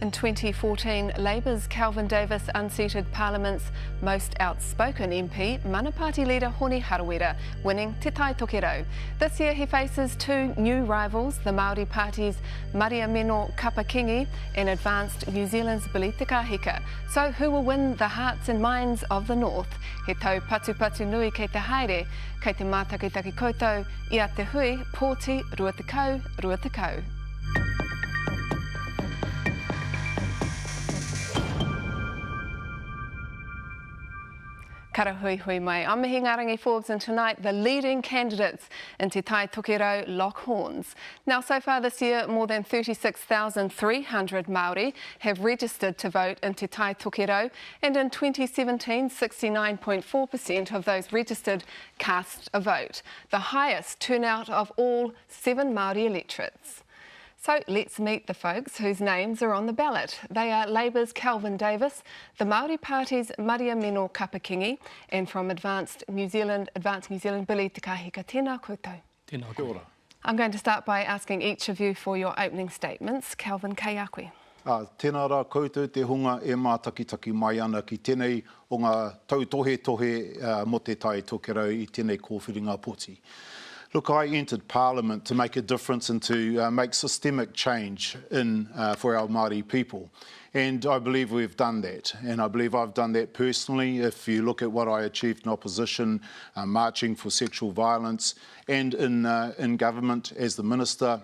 In 2014, Labour's Kelvin Davis unseated Parliament's most outspoken MP, Mana Party leader Hone Harawira, winning Te Tai Tokerau. This year he faces two new rivals, the Māori Party's Mariameno Kapa-Kingi and advanced New Zealand's Te Kahika. So who will win the hearts and minds of the North? He tau patu nui kei te haere, kei te mātakitaki koutou, ia te hui, pōti, rua te kau. Kara hui hui mai. I'm Mihingarangi Forbes, and tonight the leading candidates in Te Tai Tokerau lock horns. Now, so far this year, more than 36,300 Māori have registered to vote in Te Tai Tokerau, and in 2017, 69.4% of those registered cast a vote, the highest turnout of all 7 Māori electorates. So let's meet the folks whose names are on the ballot. They are Labour's Kelvin Davis, the Māori Party's Mariameno Kapa-Kingi, and from Advanced New Zealand, Te Kahika. Tēnā koutou. Tēnā koutou. I'm going to start by asking each of you for your opening statements. Kelvin, kei a koe? Tēnā rā koutou te hunga e mātakitaki mai ana ki tēnei o ngā tautohe mo Te Tai Tokerau I tēnei kōwhiringa poti. Look, I entered Parliament to make a difference and to make systemic change for our Māori people. And I believe we've done that. And I believe I've done that personally. If you look at what I achieved in opposition, marching for sexual violence, and in government as the Minister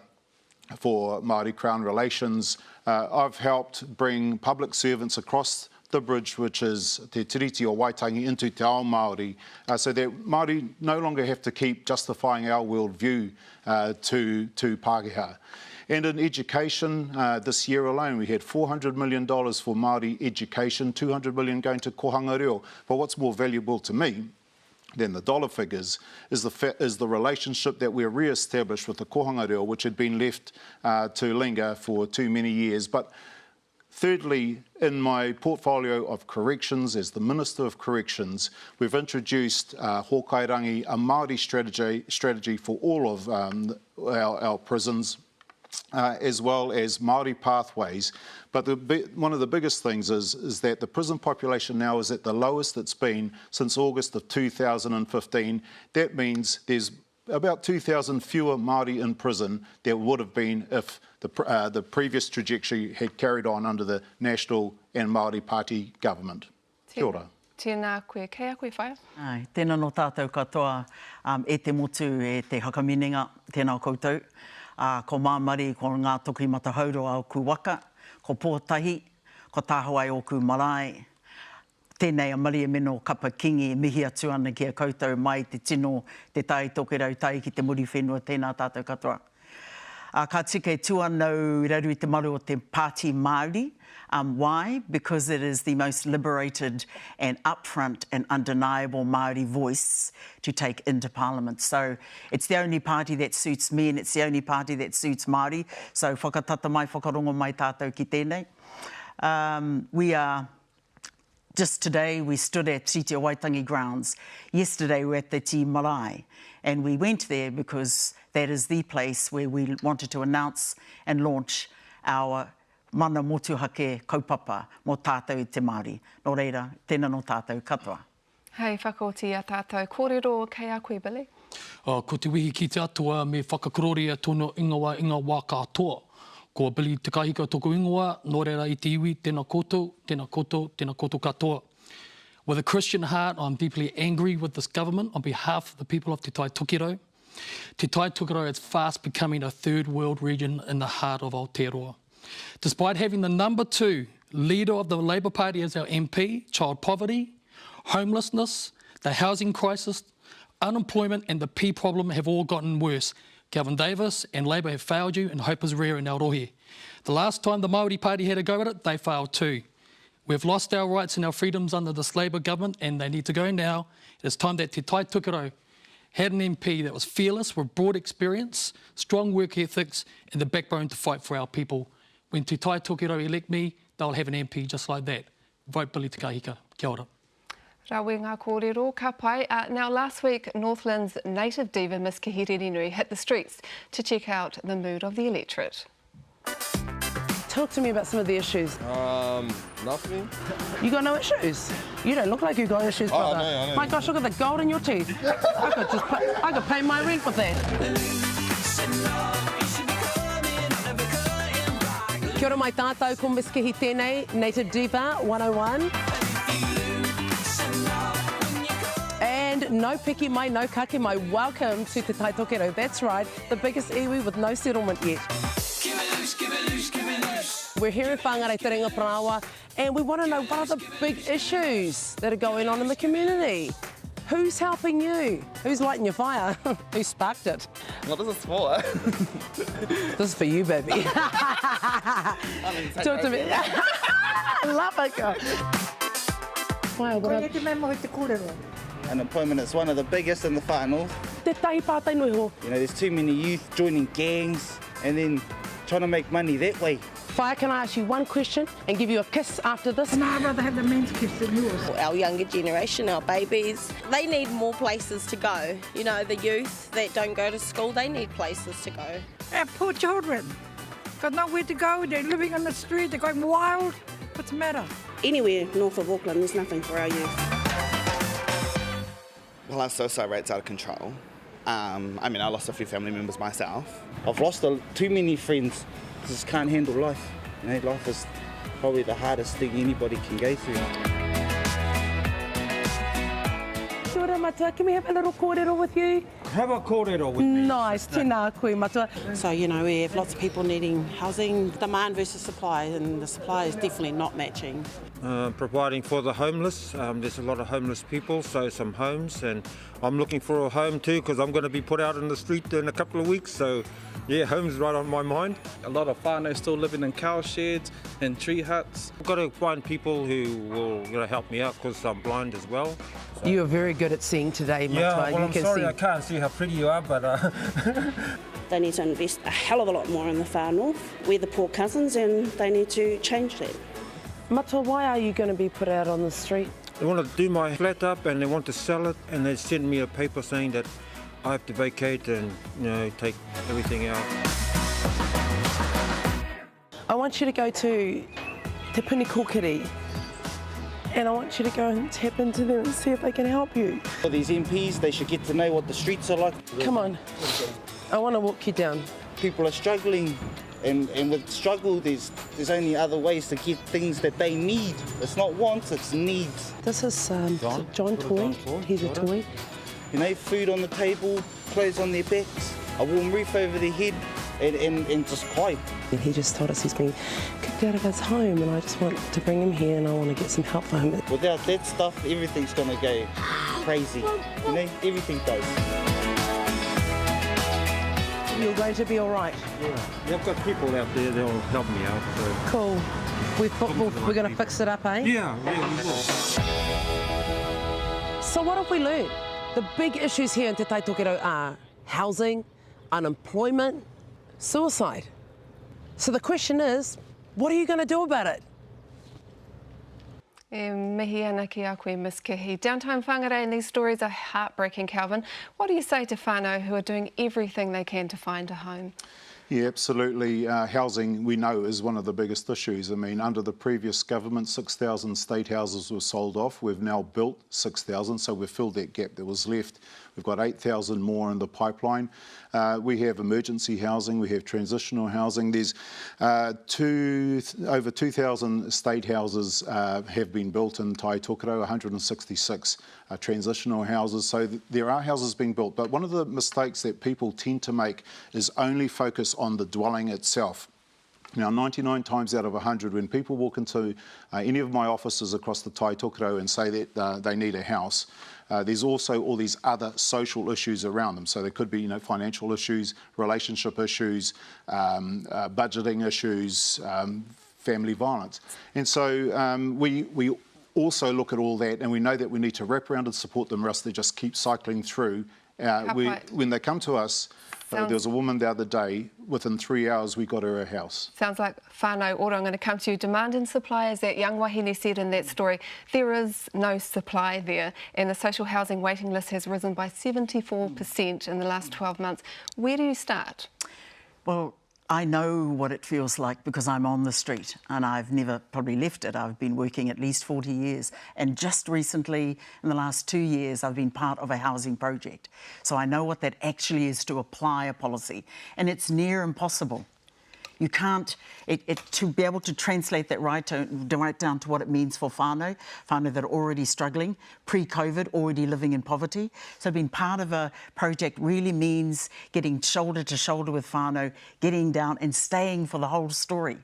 for Māori Crown Relations, I've helped bring public servants across the bridge, which is Te Tiriti o Waitangi, into Te Ao Māori, so that Māori no longer have to keep justifying our worldview to Pākehā. And in education, this year alone, we had $400 million for Māori education, $200 million going to kohanga reo. But what's more valuable to me than the dollar figures is the relationship that we're re-established with the kohanga reo, which had been left to linger for too many years. But thirdly, in my portfolio of corrections, as the Minister of Corrections, we've introduced Hōkairangi, a Māori strategy for all of our prisons, as well as Māori pathways. But one of the biggest things is that the prison population now is at the lowest it's been since August of 2015. That means there's about 2,000 fewer Māori in prison there would have been if the previous trajectory had carried on under the National and Māori Party government. Kia ora. Tēnā koe, kei a koe whaia? Ai, tēnā no tātou katoa e te motu e te hakaminenga, tēnā koutou. Ko māmari, ko ngā toki matahauroa o ku waka, ko pōtahi, ko tāhawai o ku marae. Tēnei a Mariameno Kapa-Kingi e mihi atu ana ki a koutou mai te tino Te Tai Tokerau tai ki te muri whenua, tēnā tātou katoa. Ka tike tuanau raru I te maru o te Pāti Māori. Why? Because it is the most liberated and upfront and undeniable Māori voice to take into Parliament. So it's the only party that suits me and it's the only party that suits Māori. So whakatata mai, whakarongo mai tātou ki tēnei. We are... Just today, we stood at Tiriti o Waitangi grounds. Yesterday, we were at the Te Marae, and we went there because that is the place where we wanted to announce and launch our mana motuhake kaupapa mo tātou I te Māori. Nō reira, tēnā no tātou katoa. Hei, whakaoti a tātou kōrero, kei a koe, Billy? Ko te wihi ki te atua me whakakorore tono ingawa wā katoa. Ko Billy Te Kahika tōku ingoa, nō reira I te iwi, tēnā koutou, tēnā koutou, tēnā koutou katoa. With a Christian heart, I'm deeply angry with this government on behalf of the people of Te Tai Tokerau. Te Tai Tokerau is fast becoming a third world region in the heart of Aotearoa. Despite having the number 2 leader of the Labour Party as our MP, child poverty, homelessness, the housing crisis, unemployment and the pea problem have all gotten worse. Kelvin Davis and Labour have failed you and hope is rare in Aotearoa. The last time the Māori Party had a go at it, they failed too. We've lost our rights and our freedoms under this Labour government and they need to go now. It's time that Te Tai Tokerau had an MP that was fearless with broad experience, strong work ethics and the backbone to fight for our people. When Te Tai Tokerau elect me, they'll have an MP just like that. Vote Billy Te Kahika. Kia ora. Rawe ngā kōrero, ka pai. Now, last week, Northland's native diva, Miss Kehere Nui, hit the streets to check out the mood of the electorate. Talk to me about some of the issues. Nothing. You got no issues? You don't look like you got issues, brother. I know. My gosh, look at the gold in your teeth. I could pay my rent with that. Kia ora mai tātou, ko miskihi tēnei, Native Diva 101. And no piki mai, no kake mai, welcome to Te Tai Tokerau. That's right, the biggest iwi with no settlement yet. We're here in Whangarei Te Ringa Prawa, and we want to know what are the big issues that are going on in the community. Who's helping you? Who's lighting your fire? Who sparked it? What is this for? This is for you, baby. Talk to me. I love it, girl. Wow, Unemployment is one of the biggest in the whānau. Te tahi pātai nui ho. You know, there's too many youth joining gangs and then trying to make money that way. Whaia, can I ask you one question and give you a kiss after this? No, I'd rather have the men's kiss than yours. Our younger generation, our babies, they need more places to go. You know, the youth that don't go to school, they need places to go. Our poor children got nowhere to go. They're living on the street. They're going wild. What's the matter? Anywhere north of Auckland, there's nothing for our youth. Well, our suicide rate's out of control. I lost a few family members myself. I've lost too many friends. Just can't handle life. You know, life is probably the hardest thing anybody can go through. Kia ora matua, can we have a little kōrero with you? Have a kōrero with me. Nice, tēnā koe matua. So, you know, we have lots of people needing housing, demand versus supply, and the supply is definitely not matching. Providing for the homeless. There's a lot of homeless people, so some homes, and I'm looking for a home too because I'm going to be put out in the street in a couple of weeks, so yeah, home's right on my mind. A lot of whānau still living in cow sheds and tree huts. I've got to find people who will help me out because I'm blind as well. So. You are very good at seeing today, Matua. Yeah, well, you I'm can sorry see. I can't see how pretty you are, but... They need to invest a hell of a lot more in the far north. We're the poor cousins and they need to change that. Matua, why are you going to be put out on the street? They want to do my flat up and they want to sell it, and they send me a paper saying that I have to vacate and, you know, take everything out. I want you to go to Te Puni Kōkiri, and I want you to go and tap into them and see if they can help you. For these MPs, they should get to know what the streets are like. Come on, I want to walk you down. People are struggling, and with struggle, there's only other ways to get things that they need. It's not wants, it's needs. This is John Toy. He's a toy. You know, food on the table, clothes on their backs, a warm roof over their head, and just quiet. And he just told us he's been kicked out of his home, and I just want to bring him here and I want to get some help for him. Without that stuff, everything's going to go crazy. You know, everything does. You're going to be all right. Yeah, I've got people out there that'll help me out. So. Cool. We're going to fix it up, eh? Yeah, we will. So what have we learned? The big issues here in Te Tai Tokerau are housing, unemployment, suicide. So the question is, what are you going to do about it? Mihi ana ki a koe miskihi. Downtime whangarei, and these stories are heartbreaking, Kelvin. What do you say to whānau who are doing everything they can to find a home? Yeah, absolutely. Housing, we know, is one of the biggest issues. I mean, under the previous government, 6,000 state houses were sold off. We've now built 6,000, so we've filled that gap that was left. We've got 8,000 more in the pipeline. We have emergency housing, we have transitional housing. There's over 2,000 state houses have been built in Tai Tokerau, 166 transitional houses. So there are houses being built, but one of the mistakes that people tend to make is only focus on the dwelling itself. Now, 99 times out of 100, when people walk into any of my offices across the Tai Tokerau and say that they need a house, there's also all these other social issues around them. So there could be, you know, financial issues, relationship issues, budgeting issues, family violence. And so we also look at all that, and we know that we need to wrap around and support them, or else they just keep cycling through. When they come to us, there was a woman the other day, within 3 hours we got her a house. Sounds like whānau ora. I'm going to come to you. Demand and supply, as that young wahine said in that story, there is no supply there, and the social housing waiting list has risen by 74% in the last 12 months. Where do you start? Well, I know what it feels like because I'm on the street and I've never probably left it. I've been working at least 40 years. And just recently, in the last 2 years, I've been part of a housing project. So I know what that actually is to apply a policy. And it's near impossible. You can't, to be able to translate that right down to what it means for whānau that are already struggling, pre-COVID, already living in poverty. So being part of a project really means getting shoulder to shoulder with whānau, getting down and staying for the whole story.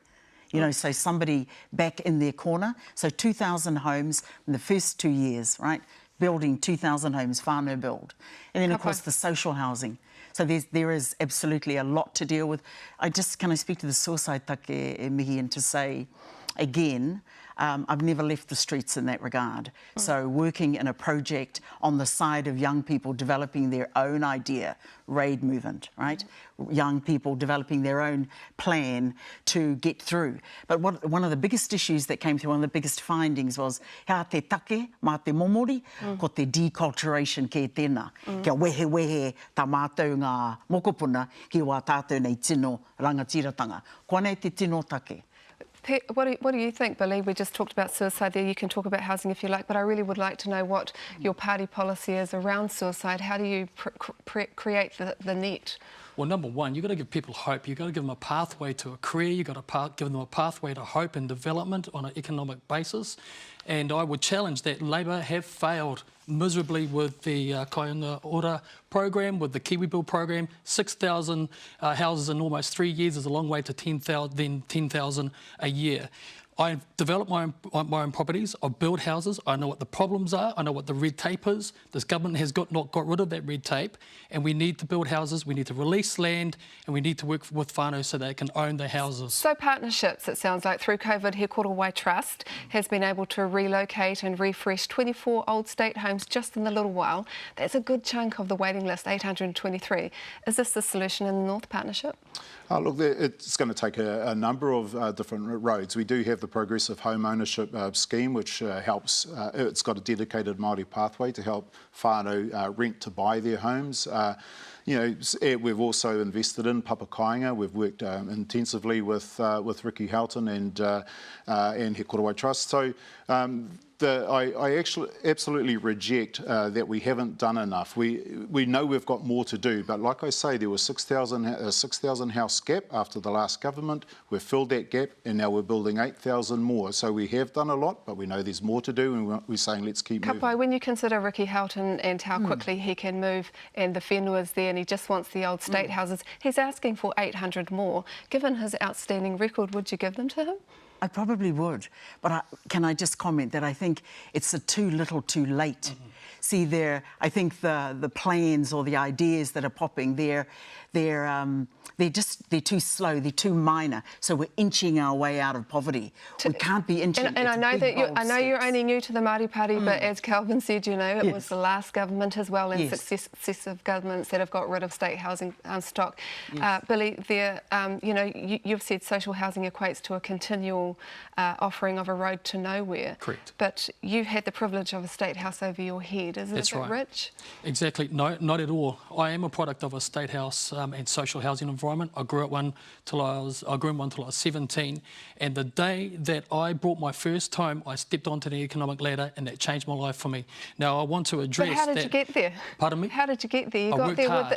You know, so somebody back in their corner. So 2,000 homes in the first 2 years, right? Building 2,000 homes, whānau build. And then, of course, the social housing. So there is absolutely a lot to deal with. Can I speak to the suicide take, Mihi, and to say, again, I've never left the streets in that regard. So working in a project on the side of young people developing their own idea, raid movement, right? Young people developing their own plan to get through. But one of the biggest issues that came through, one of the biggest findings was hea te take mā te momori, ko te deculturation ke tēnā. Kia wehe tā mātou ngā mokopuna ki wā tātou nei tino rangatiratanga. Kua nei te tino take. What do you think, Billy? We just talked about suicide there. You can talk about housing if you like, but I really would like to know what your party policy is around suicide. How do you create the net? Well, number one, you've got to give people hope. You've got to give them a pathway to a career. You've got to give them a pathway to hope and development on an economic basis. And I would challenge that Labour have failed miserably with the Kāinga Ora program, with the Kiwi Bill program. 6,000 houses in almost 3 years is a long way to 10,000 a year. I've developed my own properties. I've built houses. I know what the problems are. I know what the red tape is. This government has not got rid of that red tape, and we need to build houses. We need to release land, and we need to work with whānau so they can own their houses. So partnerships, it sounds like, through COVID, He Korowai Trust has been able to relocate and refresh 24 old state homes just in a little while. That's a good chunk of the waiting list, 823. Is this the solution in the North Partnership? Look, it's going to take a number of different roads. We do have the Progressive Home Ownership scheme, which helps. It's got a dedicated Māori pathway to help whānau rent to buy their homes. You know, we've also invested in Papakainga. We've worked intensively with Ricky Houghton and He Korowai Trust. So I actually absolutely reject that we haven't done enough. We know we've got more to do, but like I say, there was 6,000 house gap after the last government. We've filled that gap, and now we're building 8,000 more. So we have done a lot, but we know there's more to do, and we're saying let's keep moving. Kapai, when you consider Ricky Houghton and how quickly he can move, and the whenua's there, and he just wants the old state houses, he's asking for 800 more. Given his outstanding record, would you give them to him? I probably would, but can I just comment that I think it's a too little too late. See, I think the plans or the ideas that are popping, they're too slow, they're too minor. So we're inching our way out of poverty. We can't be inching. And I know that you're only new to the Māori Party, but as Kelvin said, you know, it was the last government as well, and successive governments that have got rid of state housing stock. Billy, you know, you've said social housing equates to a continual offering of a road to nowhere. Correct. But you had the privilege of a state house over your head. Is it a bit rich? Exactly. No, not at all. I am a product of a state house and social housing environment. I grew in one till I was 17, and the day that I bought my first home, I stepped onto the economic ladder, and that changed my life for me. Now I want to address that. But how did you get there? Pardon me? How did you get there?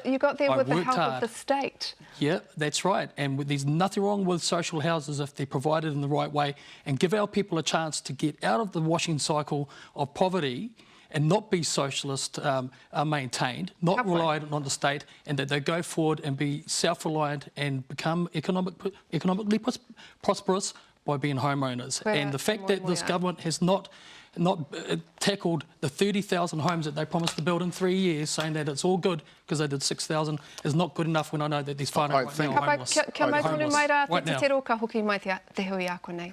You got there with the help of the state. Yeah, that's right. And there's nothing wrong with social houses if they're provided in the right way, and give our people a chance to get out of the washing cycle of poverty and not be socialist maintained, not reliant on the state, and that they go forward and be self-reliant and become economically prosperous by being homeowners. And the fact that this government has not tackled the 30,000 homes that they promised to build in 3 years, saying that it's all good because they did 6,000, is not good enough when I know that these whānau right now are homeless. Kia mai tonu mai rā, te te roka hoki mai te hui a konei.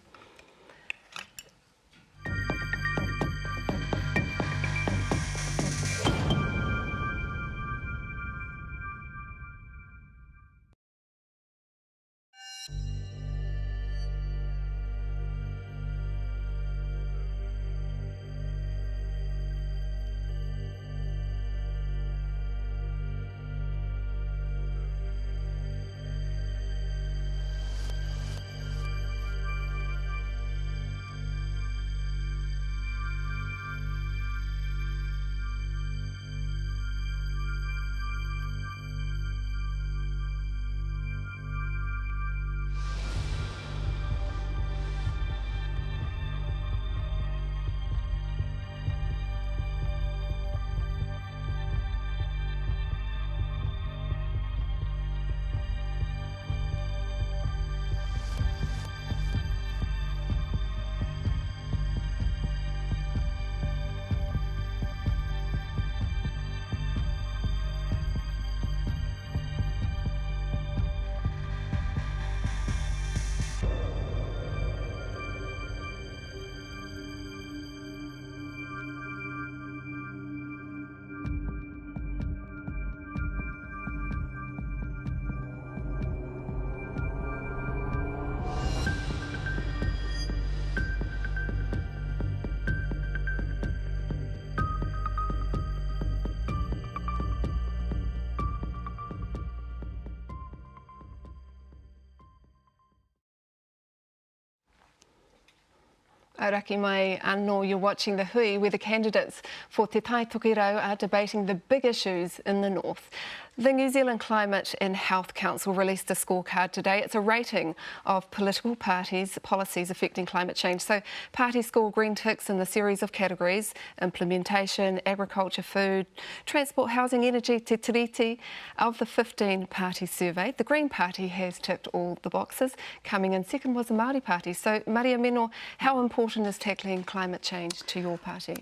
Auraki mai anō, you're watching the hui where the candidates for Te Tai Tokerau are debating the big issues in the north. The New Zealand Climate and Health Council released a scorecard today. It's a rating of political parties' policies affecting climate change. So parties score green ticks in the series of categories: implementation, agriculture, food, transport, housing, energy, te tiriti. Of the 15 parties surveyed, the Green Party has ticked all the boxes. Coming in second was the Māori Party. So Mariameno, how important is tackling climate change to your party?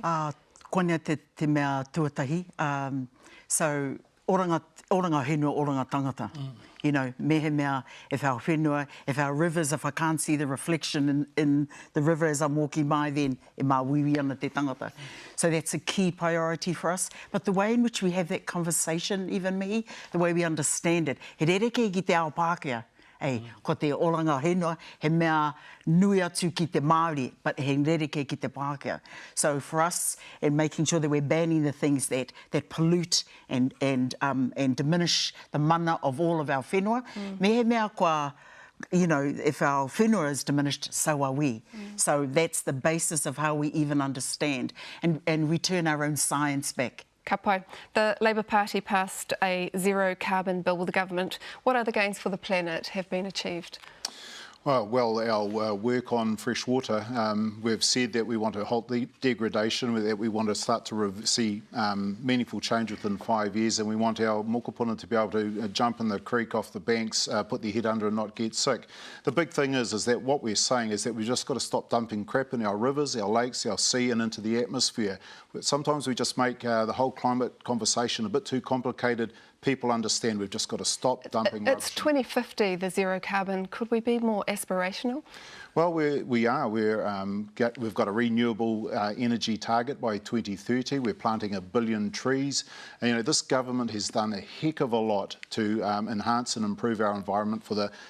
Koina te mea tuatahi. So oranga whenua, oranga tangata. You know, mehe mea, if our whenua, if our rivers, if I can't see the reflection in the river as I'm walking by, then e mā wiwi ana te tangata. So that's a key priority for us. But the way in which we have that conversation, even me, the way we understand it, he rereke ki te ao Pākehā. Ko te oranga whenua, he mea nui atu ki te Māori, but he rereke ki te Pākehā. So for us, in making sure that we're banning the things that pollute and diminish the mana of all of our whenua, me he mea kua, you know, if our whenua is diminished, so are we. So that's the basis of how we even understand and return our own science back. Ka pai. The Labour Party passed a zero carbon bill with the government. What other gains for the planet have been achieved? Well, our work on fresh water, we've said that we want to halt the degradation, that we want to start to see meaningful change within 5 years, and we want our mokopuna to be able to jump in the creek off the banks, put their head under and not get sick. The big thing is that what we're saying is that we've just got to stop dumping crap in our rivers, our lakes, our sea and into the atmosphere. Sometimes we just make the whole climate conversation a bit too complicated. People understand we've just got to stop dumping rubbish. It's 2050, the zero carbon. Could we be more aspirational? Well, we are. We've got a renewable energy target by 2030. We're planting 1 billion trees. And, you know, this government has done a heck of a lot to enhance and improve our environment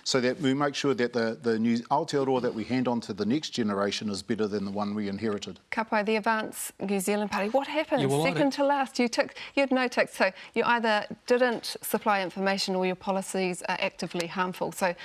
so that we make sure that the new Aotearoa that we hand on to the next generation is better than the one we inherited. Ka pai, the Advance New Zealand Party, what happened? Second to last. You had no ticks, so you either didn't supply information or your policies are actively harmful. So,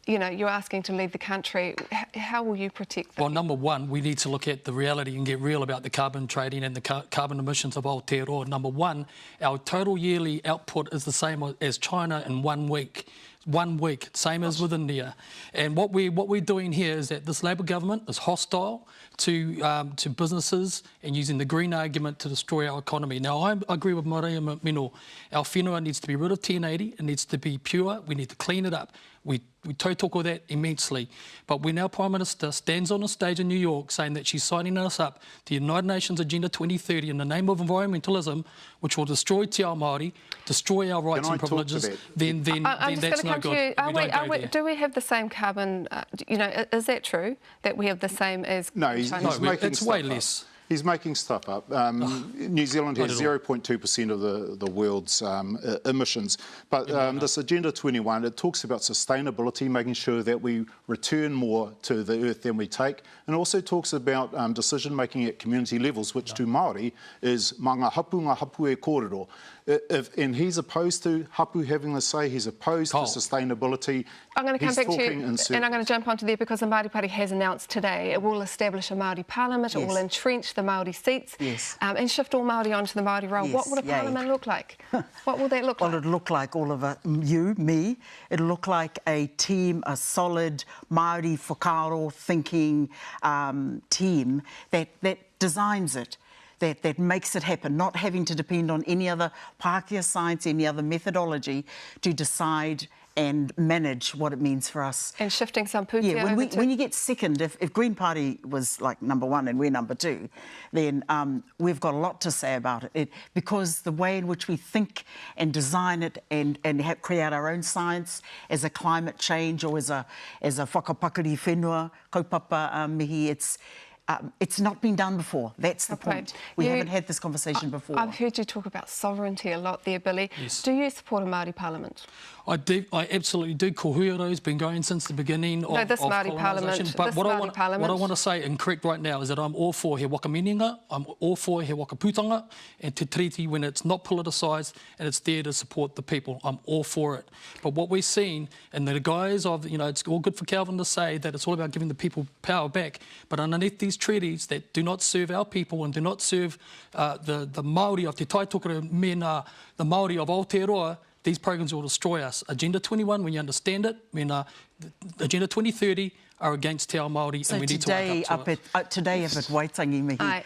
you know, you're asking to leave the country. How will you protect them? Well, number one, we need to look at the reality and get real about the carbon trading and the carbon emissions of Aotearoa. Number one, our total yearly output is the same as China in 1 week. 1 week, same as with India. And what we're doing here is that this Labour government is hostile to businesses and using the green argument to destroy our economy. Now, I agree with Mariameno. Our whenua needs to be rid of 1080. It needs to be pure. We need to clean it up. We tautoko that immensely. But when our Prime Minister stands on a stage in New York saying that she's signing us up to the United Nations Agenda 2030 in the name of environmentalism, which will destroy te ao Māori, destroy our rights and privileges, then that's no good. Do we have the same carbon, you know, is that true, that we have the same as No, it's way less. He's making stuff up. New Zealand has 0.2% of the world's emissions. But this Agenda 21, it talks about sustainability, making sure that we return more to the earth than we take, and also talks about decision-making at community levels, which to Māori is manga hapu ngā hapu e kōrero. And he's opposed to hapu having the say, he's opposed to sustainability. I'm going to come back to you, and I'm going to jump onto there because the Māori Party has announced today it will establish a Māori parliament, it will entrench the Māori seats and shift all Māori onto the Māori role. What would a parliament look like? What will that look like? Well, it'll look like all of you, me. It'll look like a team, a solid Māori whakaaro thinking team that designs it. That makes it happen, not having to depend on any other Pākehā science, any other methodology to decide and manage what it means for us. And shifting some pūtea over when you get second, if Green Party was like number 1 and we're number 2, then we've got a lot to say about it because the way in which we think and design it and create our own science as a climate change or as a whakapakari whenua, kaupapa mihi, it's not been done before. That's the point. We haven't had this conversation before. I've heard you talk about sovereignty a lot there, Billy. Yes. Do you support a Māori parliament? I absolutely do. Ko Huaro's been going since the beginning of this Māori parliament. But what I want to say and correct right now is that I'm all for he waka mininga, I'm all for he waka putanga and te treaty when it's not politicised and it's there to support the people. I'm all for it. But what we've seen in the guise of, you know, it's all good for Kelvin to say that it's all about giving the people power back. But underneath these treaties that do not serve our people and do not serve the Māori of Te Tai Tokerau, the Māori of Aotearoa, these programs will destroy us. Agenda 21, when you understand it, Agenda 2030 are against Te Ao Māori, so and we need to wake up to it. Today up at Waitangi, Mihi,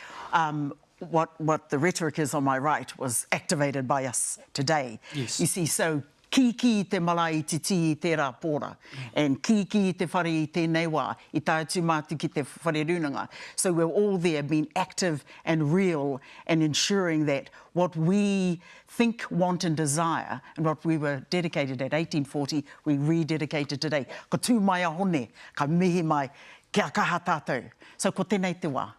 what the rhetoric is on my right was activated by us today. Yes. You see, so ki te mala I te ti I te rā pōra, and ki te whare I tēnei wā, I tae tūmātu ki te whare runanga. So we're all there being active and real and ensuring that what we think, want and desire, and what we were dedicated at 1840, we rededicated today. Ko tū mai a hone, ka mihi mai, kia kaha tātou. So ko tēnei te wā.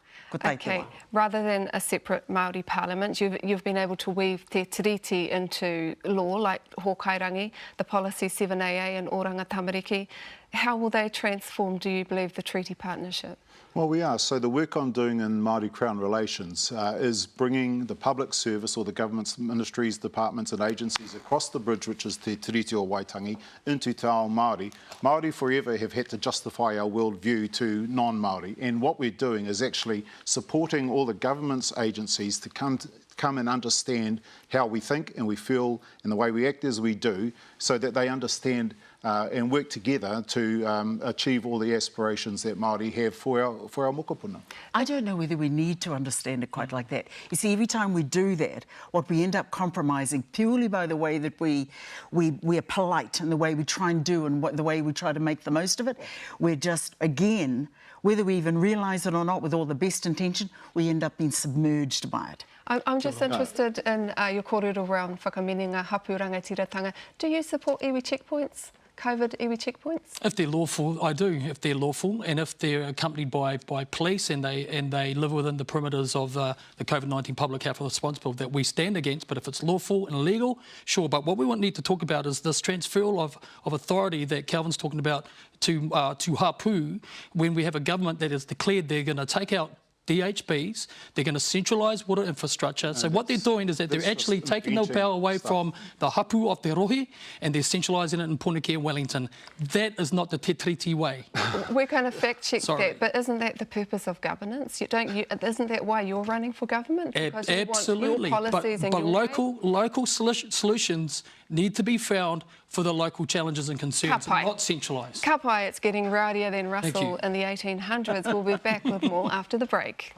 Okay, rather than a separate Māori parliament, you've been able to weave te tiriti into law, like Hōkairangi, the policy 7AA and Oranga Tamariki. How will they transform, do you believe, the treaty partnership? Well, we are. So the work I'm doing in Māori Crown Relations is bringing the public service or the government's ministries, departments and agencies across the bridge, which is Te Tiriti o Waitangi, into Te Ao Māori. Māori forever have had to justify our worldview to non-Māori, and what we're doing is actually supporting all the government's agencies to come and understand how we think and we feel and the way we act as we do, so that they understand and work together to achieve all the aspirations that Māori have for our mokopuna. I don't know whether we need to understand it quite like that. You see, every time we do that, what we end up compromising purely by the way that we are polite and the way we try and do and the way we try to make the most of it, we're just, again, whether we even realise it or not, with all the best intention, we end up being submerged by it. I'm just interested in your kōrero around whakamininga hapu rangatiratanga. Do you support iwi checkpoints? COVID iwi checkpoints? If they're lawful, I do. If they're lawful, and if they're accompanied by police and they live within the perimeters of the COVID-19 public health responsibility that we stand against. But if it's lawful and legal, sure. But what we need to talk about is this transferal of authority that Kelvin's talking about to hapu, when we have a government that has declared they're going to take out DHBs, they're going to centralise water infrastructure. So what they're doing is that they're actually taking the power away from the hapu of Te Rohe and they're centralising it in Punake and Wellington. That is not the Te Tiriti way. We're going to fact check that, but isn't that the purpose of governance? Isn't that why you're running for government? Because absolutely, you want your policies but local solutions need to be found for the local challenges and concerns, and not centralised. Kapai, it's getting rowdier than Russell in the 1800s. We'll be back with more after the break.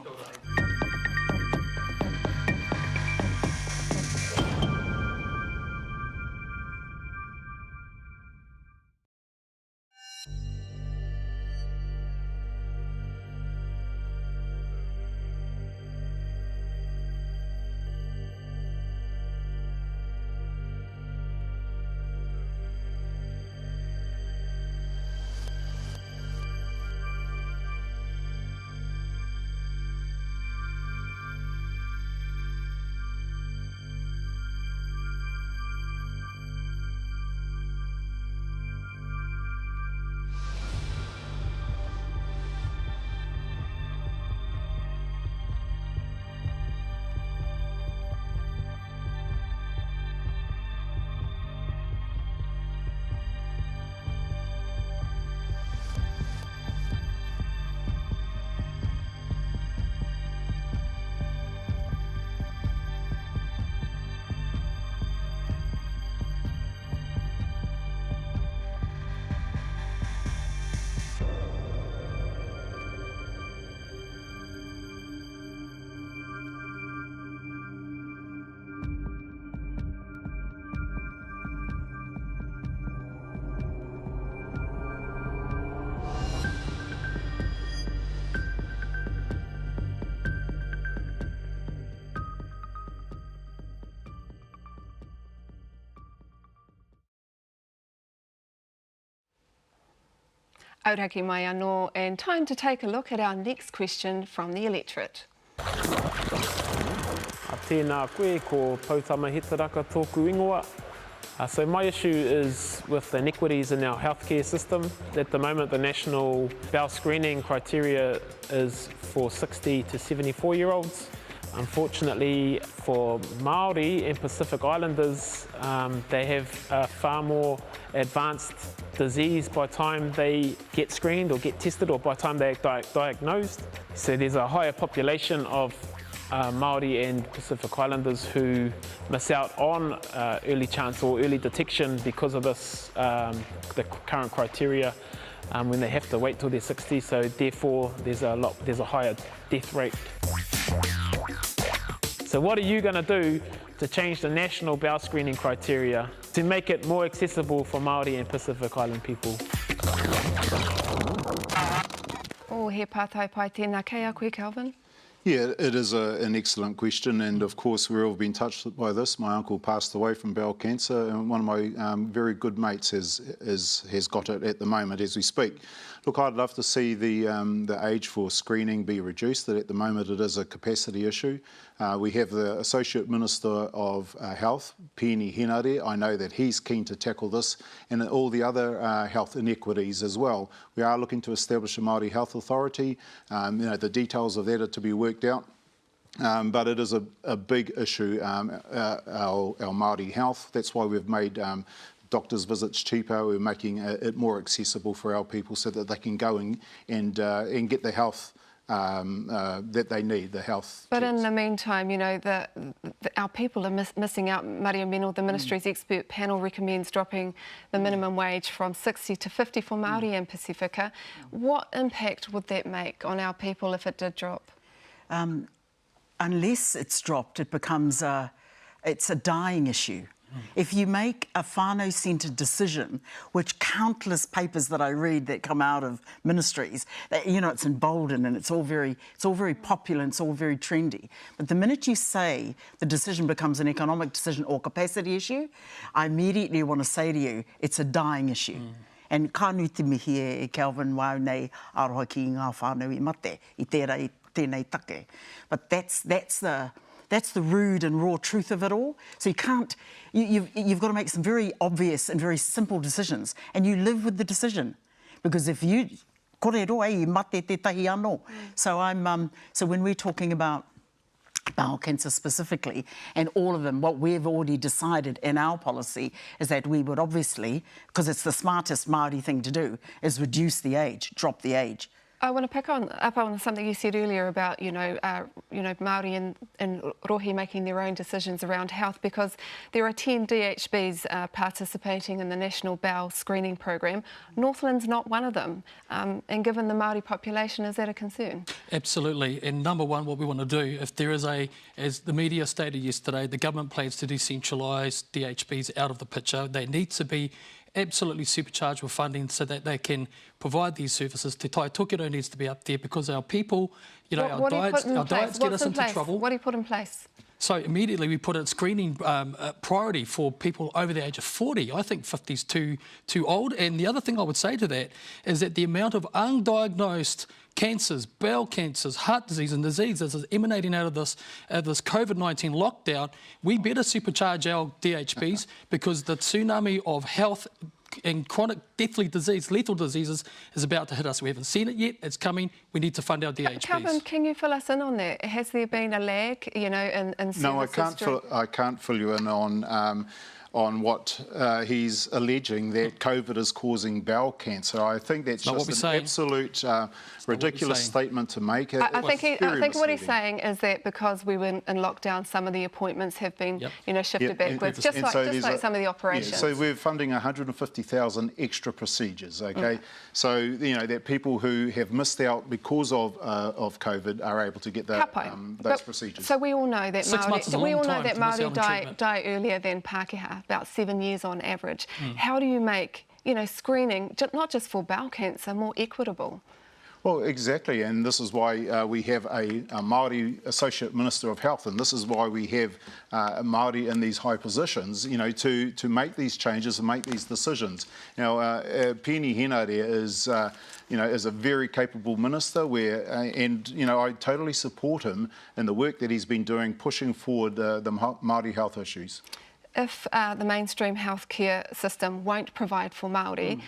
Auraki mai anō, and time to take a look at our next question from the Electorate. Tēnā koe ko Pautama Hetaraka tōku ingoa. So my issue is with inequities in our healthcare system. At the moment, the national bowel screening criteria is for 60 to 74-year-olds. Unfortunately, for Māori and Pacific Islanders, they have a far more advanced disease by the time they get screened or get tested or by the time they're diagnosed. So there's a higher population of Māori and Pacific Islanders who miss out on early chance or early detection because of this, the current criteria when they have to wait till they're 60. So therefore there's a higher death rate. So what are you going to do to change the national bowel screening criteria to make it more accessible for Māori and Pacific Island people? Oh, he pātai pai tēnā kei a koe, Kelvin? Yeah, it is an excellent question, and of course we've all been touched by this. My uncle passed away from bowel cancer, and one of my very good mates has got it at the moment as we speak. Look, I'd love to see the age for screening be reduced. That at the moment it is a capacity issue. We have the Associate Minister of Health, Peeni Henare. I know that he's keen to tackle this and all the other health inequities as well. We are looking to establish a Māori Health Authority. The details of that are to be worked out. But it is a big issue, our Māori health. That's why we've made doctors' visits cheaper. We're making it more accessible for our people so that they can go and get the health that they need, the health But checks. in the meantime, our people are missing out. Mariameno, the Ministry's expert panel recommends dropping the minimum wage from 60 to 50 for Māori and Pacifica. What impact would that make on our people if it did drop? Unless it's dropped, it becomes it's a dying issue. If you make a whānau-centred decision, which countless papers that I read that come out of ministries, it's emboldened and it's all very popular and it's all very trendy. But the minute you say the decision becomes an economic decision or capacity issue, I immediately want to say to you, it's a dying issue. And ka nui te mihi e Kelvin wau nei aroha ki ngā whānau I mate, I tēnei take. But that's the rude and raw truth of it all. So you can't, you've got to make some very obvious and very simple decisions, and you live with the decision. Because if you, korero e mate te tahi anō. So when we're talking about bowel cancer specifically, and all of them, what we've already decided in our policy is that we would obviously, because it's the smartest Māori thing to do, is reduce the age, drop the age. I want to pick up on something you said earlier about, Māori and rohi making their own decisions around health, because there are 10 DHBs participating in the National Bowel Screening Program. Northland's not one of them. And given the Māori population, is that a concern? Absolutely. And number one, what we want to do, if there is as the media stated yesterday, the government plans to decentralise DHBs out of the picture. They need to be absolutely supercharged with funding so that they can provide these services. Te Tai Tokerau needs to be up there because our people, our diets get us into trouble. What do you put in place? So immediately we put a screening priority for people over the age of 40. I think 50 is too old. And the other thing I would say to that is that the amount of undiagnosed cancers, bowel cancers, heart disease and diseases is emanating out of this COVID-19 lockdown, we better supercharge our DHBs because the tsunami of health and chronic deathly disease, lethal diseases, is about to hit us. We haven't seen it yet. It's coming. We need to fund our DHBs. Kelvin, can you fill us in on that? Has there been a lag, in service No, I can't fill you in on what he's alleging that COVID is causing bowel cancer. I think that's just an absolute ridiculous statement to make. I think what he's saying is that because we were in lockdown, some of the appointments have been, shifted backwards, just like some of the operations. Yeah, so we're funding 150,000 extra procedures, okay? So, that people who have missed out because of COVID are able to get those procedures. So we all know that Māori die earlier than Pākehā, about 7 years on average. How do you make, screening, not just for bowel cancer, more equitable? Well, exactly, and this is why we have a Māori Associate Minister of Health, and this is why we have Māori in these high positions, to make these changes and make these decisions. Now, Peeni Henare is a very capable minister, I totally support him in the work that he's been doing, pushing forward the Māori health issues. If the mainstream healthcare system won't provide for Māori,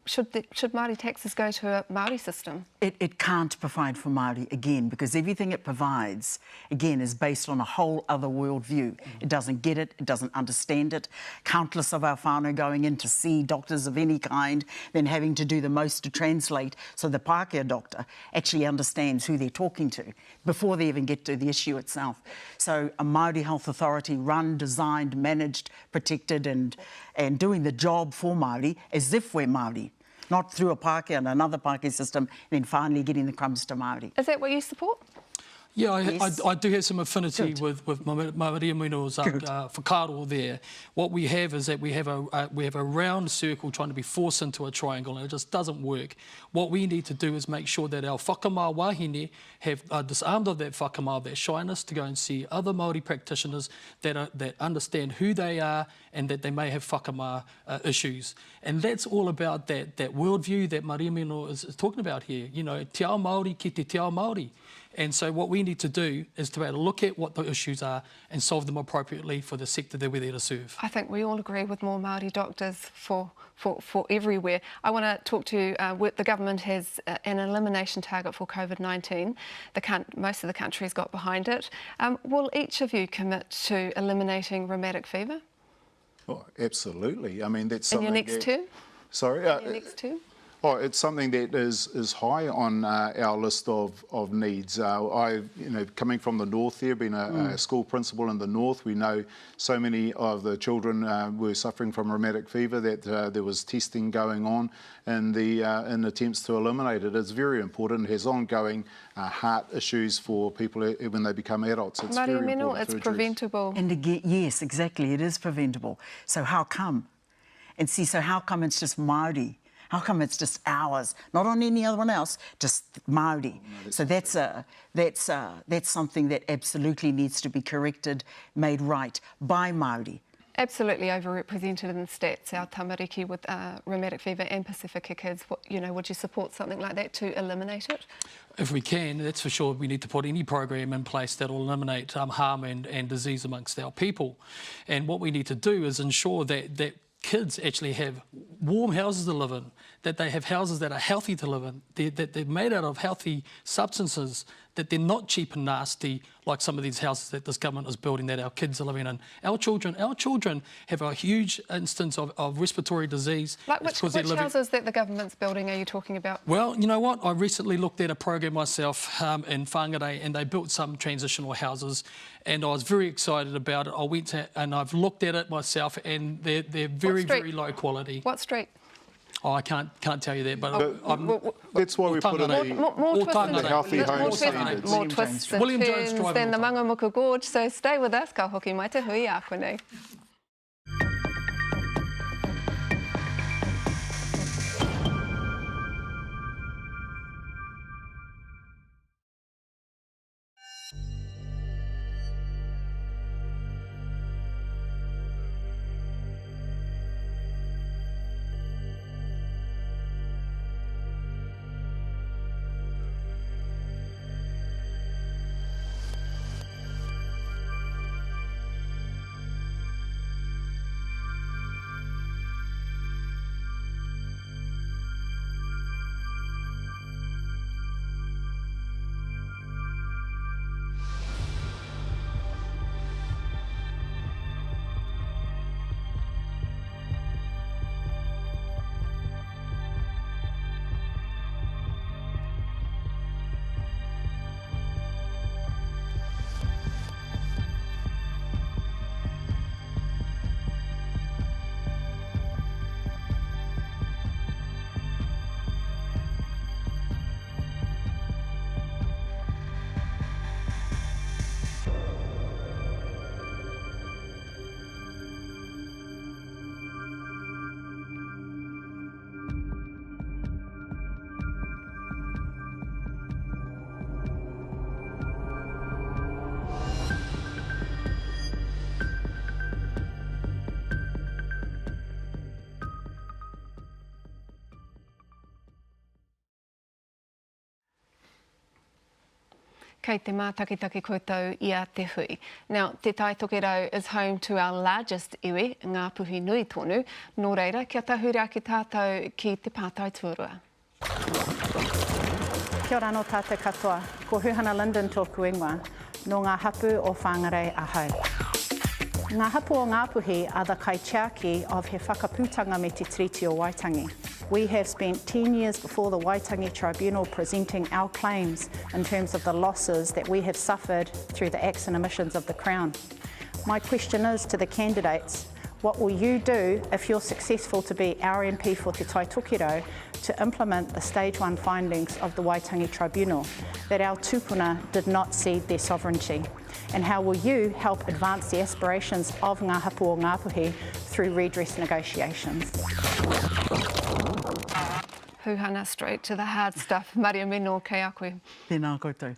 Should Māori taxes go to a Māori system? It can't provide for Māori, again, because everything it provides, again, is based on a whole other worldview. It doesn't get it, it doesn't understand it. Countless of our whānau going in to see doctors of any kind, then having to do the most to translate, so the Pākehā doctor actually understands who they're talking to before they even get to the issue itself. So a Māori Health Authority run, designed, managed, protected and doing the job for Māori as if we're Māori, not through a Pākehā and another Pākehā system, and then finally getting the crumbs to Māori. Is that what you support? Yeah, Yes. I do have some affinity with Mariameno's whakaaro there. What we have is that we have a round circle trying to be forced into a triangle, and it just doesn't work. What we need to do is make sure that our whakamā wahine have disarmed of that whakamā, that shyness, to go and see other Māori practitioners that understand who they are and that they may have whakamā issues. And that's all about that worldview that Mariameno is talking about here. You know, te ao Māori ki te ao Māori. And so what we need to do is to be able to look at what the issues are and solve them appropriately for the sector that we're there to serve. I think we all agree with more Māori doctors for everywhere. I want to talk to the government has an elimination target for COVID-19. Most of the country's got behind it. Will each of you commit to eliminating rheumatic fever? Oh, absolutely. I mean, that's in something. Your next term? Sorry? In your next term? Oh, it's something that is high on our list of needs. Coming from the north there, being a school principal in the north, we know so many of the children were suffering from rheumatic fever that there was testing going on in attempts to eliminate it. It's very important. It has ongoing heart issues for people when they become adults. It's very important. It's preventable. And again, yes, exactly, it is preventable. So how come? And see, so how come it's just Māori? How come it's just ours, not on any other one else, just Māori? So that's something that absolutely needs to be corrected, made right by Māori. Absolutely overrepresented in the stats, our tamariki with rheumatic fever and Pacifica kids. Would you support something like that to eliminate it? If we can, that's for sure. We need to put any program in place that will eliminate harm and disease amongst our people. And what we need to do is ensure that kids actually have warm houses to live in, that they have houses that are healthy to live in, that they're made out of healthy substances, that they're not cheap and nasty like some of these houses that this government is building that our kids are living in. Our children have a huge instance of respiratory disease. Like which houses that the government's building are you talking about? Well, you know what? I recently looked at a program myself in Whangarei, and they built some transitional houses, and I was very excited about it. I went to, and I've looked at it myself, and they're very, very low quality. What street? Oh, I can't tell you that, but that's why we put in more healthy home standards. More twists and turns than the Mangamuka Gorge, so stay with us, ka hoki mai te hui a koe. Kei te mātakitaki koutou I a te hui. Now, Te Tai Tokerau is home to our largest iwi, ngā puhi nui tonu. Nō reira, kia tahura ki tātou ki te pātai tuarua. Kia ora anō tātou katoa. Ko Huhana Linden tōku ingoa, no ngā hapu o whāngarei ahau. Ngā hapu o Ngāpuhi are the kaitiaki of he whakaputanga me te treaty o Waitangi. We have spent 10 years before the Waitangi Tribunal presenting our claims in terms of the losses that we have suffered through the acts and omissions of the Crown. My question is to the candidates, what will you do if you're successful to be our MP for Te Tai Tokerau to implement the Stage 1 findings of the Waitangi Tribunal, that our tupuna did not cede their sovereignty? And how will you help advance the aspirations of ngā hapu o Ngāpuhi through redress negotiations? Huhana, straight to the hard stuff. Mariameno, kei a koe. Tēnā koutou.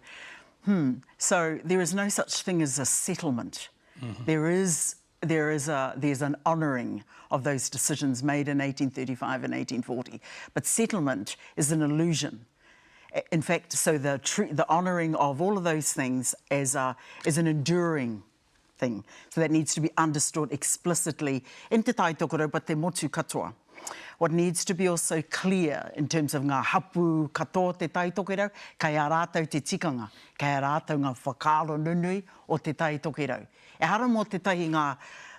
So there is no such thing as a settlement. There's an honouring of those decisions made in 1835 and 1840. But settlement is an illusion. In fact, so the honouring of all of those things is an enduring thing. So that needs to be understood explicitly in Te Tai Tokerau, but te motu katoa. What needs to be also clear in terms of ngā hapu katoa Te Tai Tokerau, kai a rātou te tikanga, kai a rātou ngā whakaaro nunui o Te Tai Tokerau. E hara mō te tahi ngā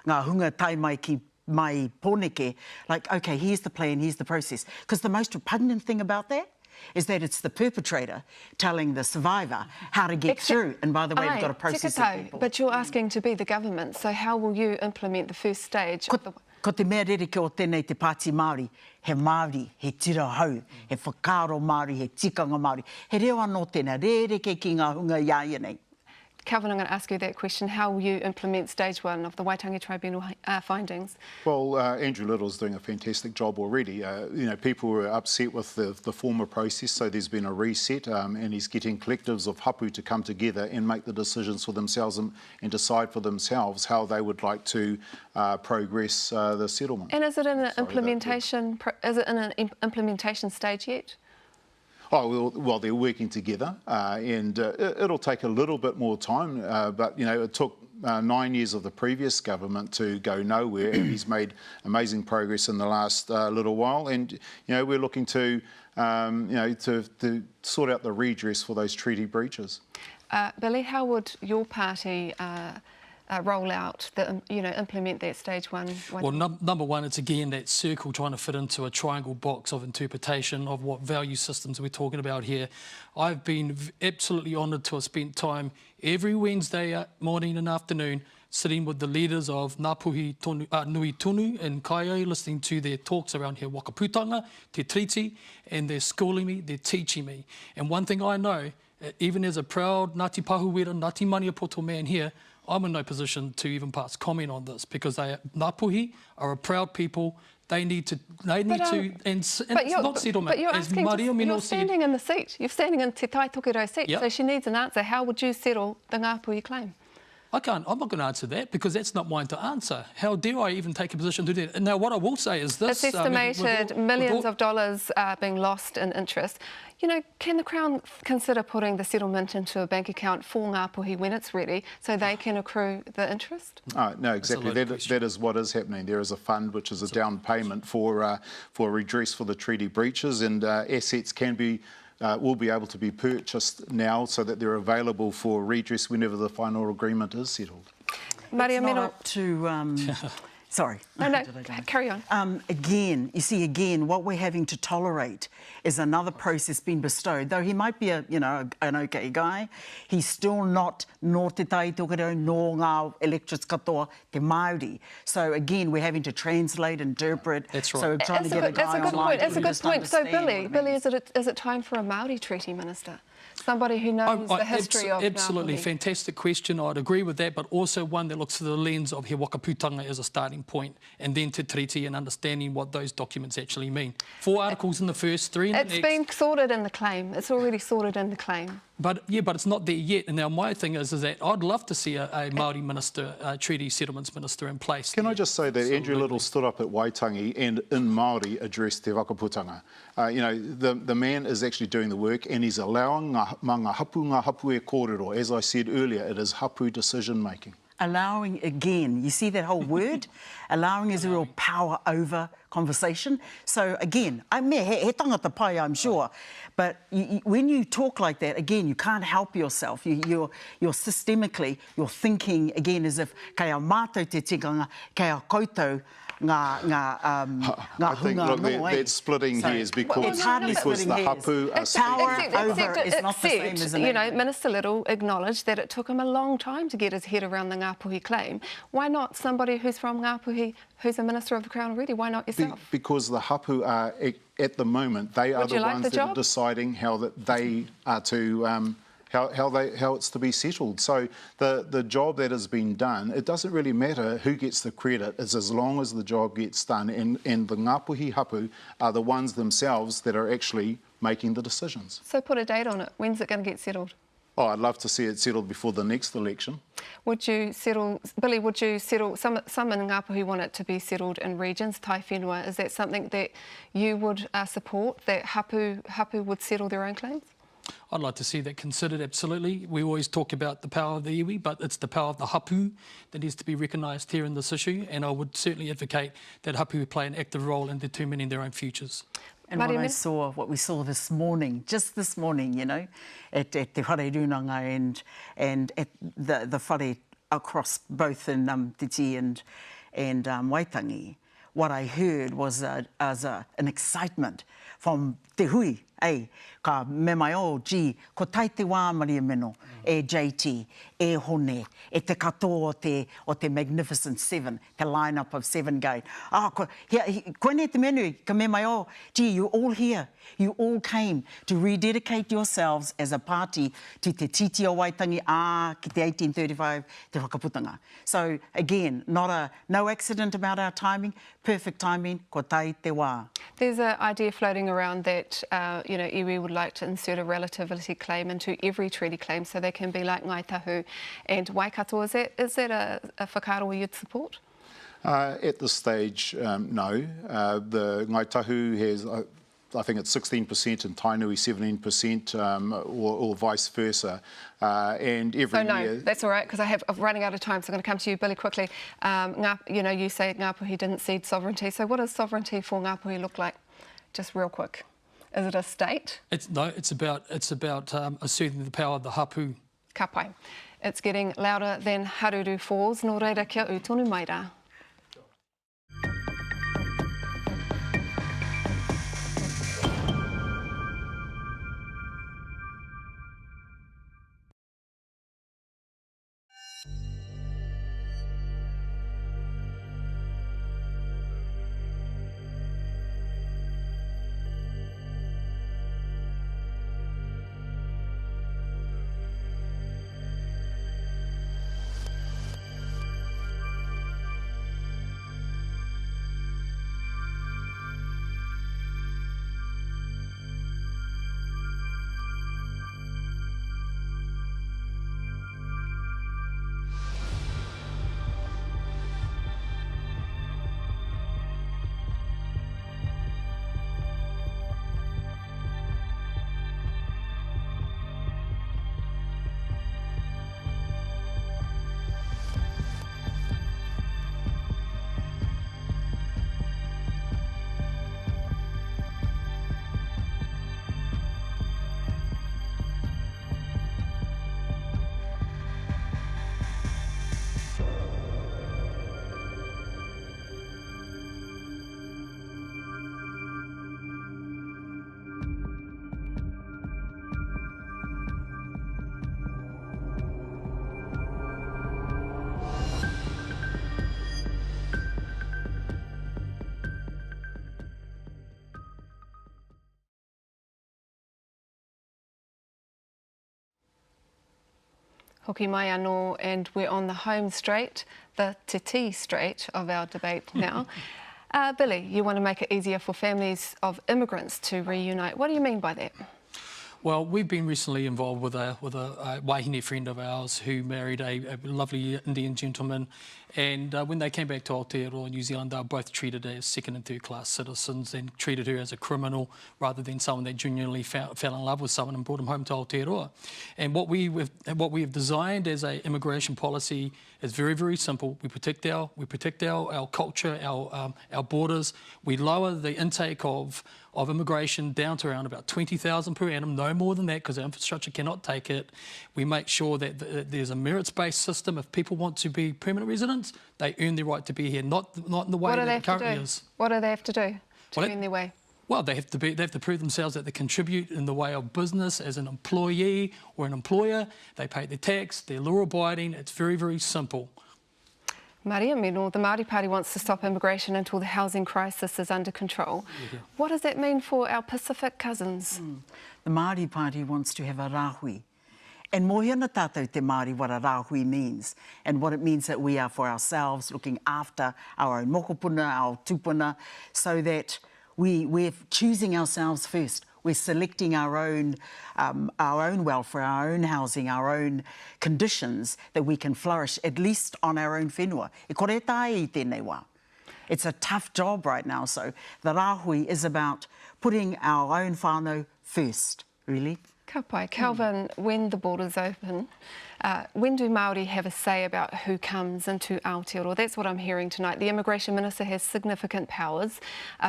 hunga tai mai ki mai pōneke, like, okay, here's the plan, here's the process. Because the most repugnant thing about that is that it's the perpetrator telling the survivor how to get through. And by the way, we've got a process of people. But you're asking to be the government, so how will you implement the first stage? Ko te mea rere ki o tēnei te Pāti Māori, he Māori, he tira hau, he whakaaro Māori, he tikanga Māori. He reo anō tēnā rere ki ngā hunga iaia nei. Kelvin, I'm going to ask you that question. How will you implement Stage 1 of the Waitangi Tribunal findings? Well, Andrew Little's doing a fantastic job already. People were upset with the former process, so there's been a reset, and he's getting collectives of hapu to come together and make the decisions for themselves and decide for themselves how they would like to progress the settlement. And is it in an implementation stage yet? Oh, well, they're working together, and it'll take a little bit more time, but, it took 9 years of the previous government to go nowhere, and he's made amazing progress in the last little while, and, we're looking to, to sort out the redress for those treaty breaches. Billy, how would your party roll out, implement that Stage 1? Well, number one, it's again that circle trying to fit into a triangle box of interpretation of what value systems we're talking about here. I've been absolutely honoured to have spent time every Wednesday morning and afternoon sitting with the leaders of Ngāpuhi Nui Tonu and Kaiai, listening to their talks around here wakaputanga, te treaty, and they're schooling me, they're teaching me. And one thing I know, even as a proud Ngāti Pahuwera, Ngāti Maniapoto man here, I'm in no position to even pass comment on this because Ngāpuhi are a proud people. They need to, and it's not settlement. But you're asking, you're standing in the seat. You're standing in Te Tai Tokerau seat, so she needs an answer. How would you settle the Ngāpuhi claim? I'm not going to answer that because that's not mine to answer. How dare I even take a position to do that? And now what I will say is this. It's estimated millions of dollars being lost in interest. Can the Crown consider putting the settlement into a bank account for Ngāpuhi when it's ready so they can accrue the interest? No, exactly. That is what is happening. There is a fund which is a down payment for redress for the treaty breaches, and assets can be will be able to be purchased now so that they're available for redress whenever the final agreement is settled. Mariameno, Sorry. No, carry on. Again, what we're having to tolerate is another process being bestowed. Though he might be an okay guy, he's still not nō Te Tai Tokerau, nō ngā electorates katoa te Māori. So again, we're having to translate, interpret. That's right. So we're trying to get a guy online. That's a good point. So Billy, is it time for a Māori treaty minister? Somebody who knows the history of Absolutely, Ngāpuhi. fantastic question. I'd agree with that, but also one that looks through the lens of he wakaputanga as a starting point, and then te treaty and understanding what those documents actually mean. 4 articles in the first, 3 in the next. It's been sorted in the claim. It's already sorted in the claim. But it's not there yet. And now my thing is that I'd love to see a Māori minister, treaty settlements minister in place. Can I just say that Andrew Little stood up at Waitangi and in Māori addressed te whakaputanga. The man is actually doing the work and he's allowing ngā hapu e kōrero. As I said earlier, it is hapu decision making. Allowing again, you see that whole word? Allowing is a real power over conversation. So again, he tangata pai, I'm sure, but when you talk like that, again, you can't help yourself. You're systemically, you're thinking again as if kei a mātou te tikanga, kei a koutou, I think, look, that splitting hairs because the hapu are power over is not the same, isn't it? You know, Minister Little acknowledged that it took him a long time to get his head around the Ngāpuhi claim. Why not somebody who's from Ngāpuhi, who's a Minister of the Crown already? Why not yourself? Because the hapu are, at the moment, they are the ones that are deciding how that they are to... How it's to be settled. So the job that has been done, it doesn't really matter who gets the credit, it's as long as the job gets done. And the Ngāpuhi hapu are the ones themselves that are actually making the decisions. So put a date on it. When's it going to get settled? Oh, I'd love to see it settled before the next election. Would you settle, Billy, would you settle, some in Ngāpuhi want it to be settled in regions, tai whenua. Is that something that you would support, that hapu would settle their own claims? I'd like to see that considered, absolutely. We always talk about the power of the iwi, but it's the power of the hapu that needs to be recognised here in this issue, and I would certainly advocate that hapu play an active role in determining their own futures. And what we saw this morning, just this morning, you know, at Te Whare Runanga and at the whare across both in Te Ti and Waitangi, what I heard was an excitement from Te Hui, ka me mai o, gee, ko tai te wā Mariameno, e JT, e hone, e te katoa o te Magnificent Seven, te line-up of Seven Gate. Koe te menu, ka me mai o, gee, you all here, you all came to rededicate yourselves as a party to te titi o Waitangi, ki te 1835, te whakaputanga. So, again, no accident about our timing, perfect timing, ko tai te wā. There's an idea floating around that, you know, iwi would like to insert a relativity claim into every treaty claim so they can be like Ngāi Tahu and Waikato. Is that a whakaaro you'd support? At this stage, no. The Ngāi Tahu has, I think it's 16% and Tainui 17%, or vice versa. And every year... No, that's all right, because I'm running out of time, so I'm going to come to you, Billy, quickly. You know, you say Ngāpuhi didn't cede sovereignty, so what does sovereignty for Ngāpuhi look like? Just real quick. Is it a state? It's about asserting the power of the hapu. Ka pai. It's getting louder than Haruru Falls. Nō reira kia u tonu mai rā. Hoki mai anō, and we're on the home straight, the Te Ti straight of our debate now. Billy, you want to make it easier for families of immigrants to reunite. What do you mean by that? Well, we've been recently involved with a wahine friend of ours who married a lovely Indian gentleman, and when they came back to Aotearoa, New Zealand, they were both treated as second and third class citizens and treated her as a criminal rather than someone that genuinely fell in love with someone and brought him home to Aotearoa. And what we have designed as an immigration policy is very, very simple. We protect our culture, our borders. We lower the intake of immigration down to around about 20,000 per annum, no more than that, because our infrastructure cannot take it. We make sure that there's a merits-based system. If people want to be permanent residents, they earn their right to be here, not in the way that it currently is. What do they have to do to earn their way? Well, they have to prove themselves that they contribute in the way of business as an employee or an employer. They pay their tax, they're law-abiding. It's very, very simple. Mariameno, the Māori Party wants to stop immigration until the housing crisis is under control. Yeah. What does that mean for our Pacific cousins? The Māori Party wants to have a rāhui. And mohiana tātou te Māori what a rāhui means, and what it means that we are for ourselves, looking after our own mokopuna, our tupuna, so that we're choosing ourselves first. We're selecting our own welfare, our own housing, our own conditions that we can flourish, at least on our own whenua. E kore tae I tēnei wā. It's a tough job right now, so the rāhui is about putting our own whānau first, really. Ka pai. Kelvin, when the borders open, when do Māori have a say about who comes into Aotearoa? That's what I'm hearing tonight. The Immigration Minister has significant powers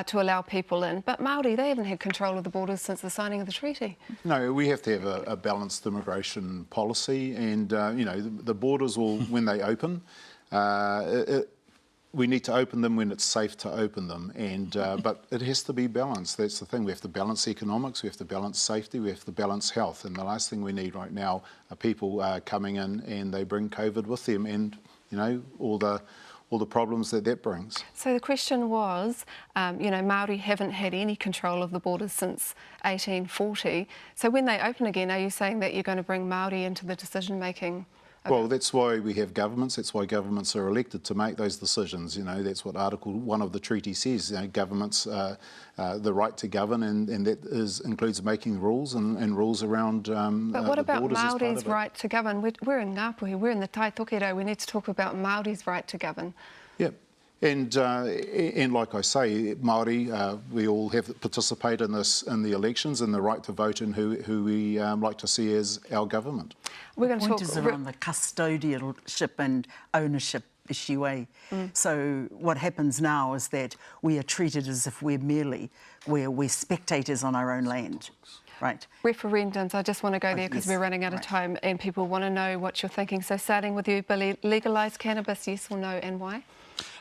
to allow people in, but Māori, they haven't had control of the borders since the signing of the treaty. No, we have to have a balanced immigration policy, and you know, the borders will, when they open, we need to open them when it's safe to open them, and but it has to be balanced. That's the thing. We have to balance economics, we have to balance safety, we have to balance health, and the last thing we need right now are people coming in and they bring COVID with them, and you know, all the problems that brings. So the question was, you know, Māori haven't had any control of the borders since 1840. So when they open again, are you saying that you're going to bring Māori into the decision making? Well, that's why we have governments. That's why governments are elected to make those decisions. You know, that's what Article 1 of the treaty says. You know, governments the right to govern, and that includes making rules and rules around But what about Māori's right to govern? We're in Ngāpuhi, we're in the Tai Tokerau. We need to talk about Māori's right to govern. Yep. And like I say, Māori, we all have participate in the elections, and the right to vote in who we like to see as our government. We're going to talk around the custodialship and ownership issue. So what happens now is that we are treated as if we're spectators on our own land. Right. Referendums, I just want to go there because we're running out of time and people want to know what you're thinking. So starting with you, Billy, legalise cannabis, yes or no, and why?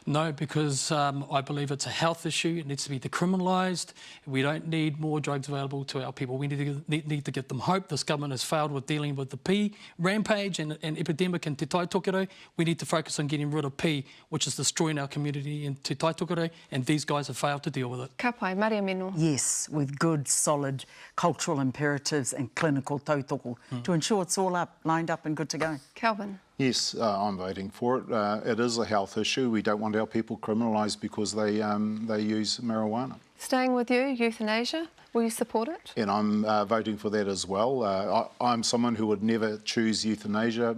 No, because I believe it's a health issue. It needs to be decriminalised. We don't need more drugs available to our people. We need to give them hope. This government has failed with dealing with the P rampage and epidemic in Te Tai Tokerau. We need to focus on getting rid of P, which is destroying our community in Te Tai Tokerau, and these guys have failed to deal with it. Ka pai, Mariameno. Yes, with good, solid cultural imperatives and clinical tautoko to ensure it's all lined up and good to go. Kelvin. Yes, I'm voting for it. It is a health issue. We don't want our people criminalised because they use marijuana. Staying with you, euthanasia, will you support it? And I'm voting for that as well. I'm someone who would never choose euthanasia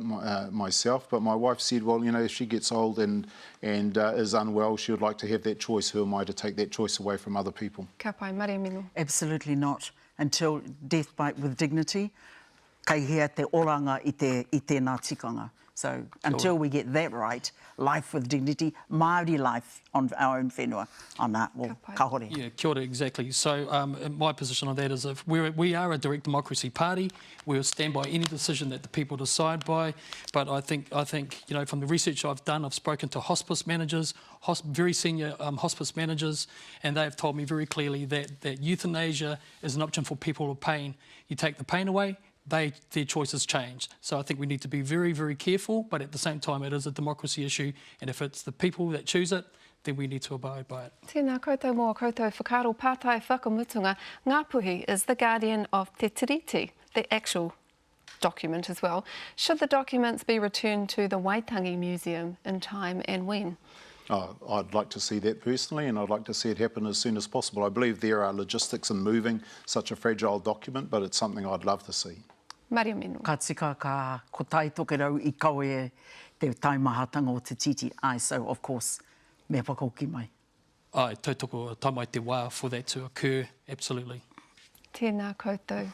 myself, but my wife said, well, you know, if she gets old and is unwell, she would like to have that choice. Who am I to take that choice away from other people? Ka pai, Mariameno. Absolutely not. Until death with dignity, kei hea te oranga i tēnā tikanga. So until we get that right, life with dignity, Māori life on our own whenua, on that, well, ka hore. Yeah, kia ora, exactly. So my position on that is if we are a direct democracy party, we'll stand by any decision that the people decide by. But I think you know, from the research I've done, I've spoken to hospice managers, very senior hospice managers, and they've told me very clearly that euthanasia is an option for people with pain. You take the pain away, their choices change. So I think we need to be very, very careful, but at the same time it is a democracy issue, and if it's the people that choose it, then we need to abide by it. Tēnā koutou mō koutou whakaro pātai whakamutunga. Ngāpuhi is the guardian of Te Tiriti, the actual document as well. Should the documents be returned to the Waitangi Museum in time, and when? I'd like to see that personally, and I'd like to see it happen as soon as possible. I believe there are logistics in moving such a fragile document, but it's something I'd love to see. Mariameno. Ka tika ka ko Tai Tokerau I kaue te taumahatanga o te TTI, so of course, me whakauki mai. Ai, tautoko tamai te wā for that to occur, absolutely. Tēnā koutou.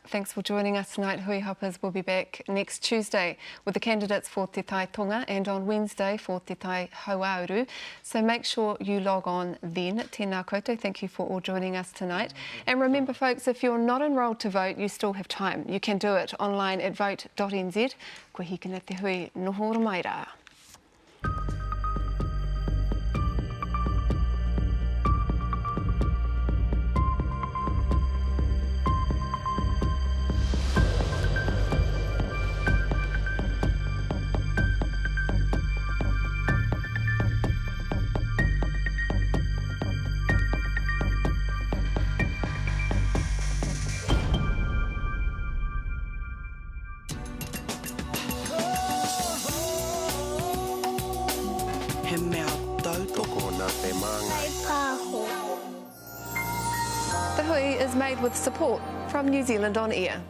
Thanks for joining us tonight. Hui Hoppers will be back next Tuesday with the candidates for Te Tai Tonga and on Wednesday for Te Tai Hauauru. So make sure you log on then. Tēnā koutou. Thank you for all joining us tonight. And remember, folks, if you're not enrolled to vote, you still have time. You can do it online at vote.nz. Ko hikina te hui, noho ora mai rā. The Hui is made with support from New Zealand On Air.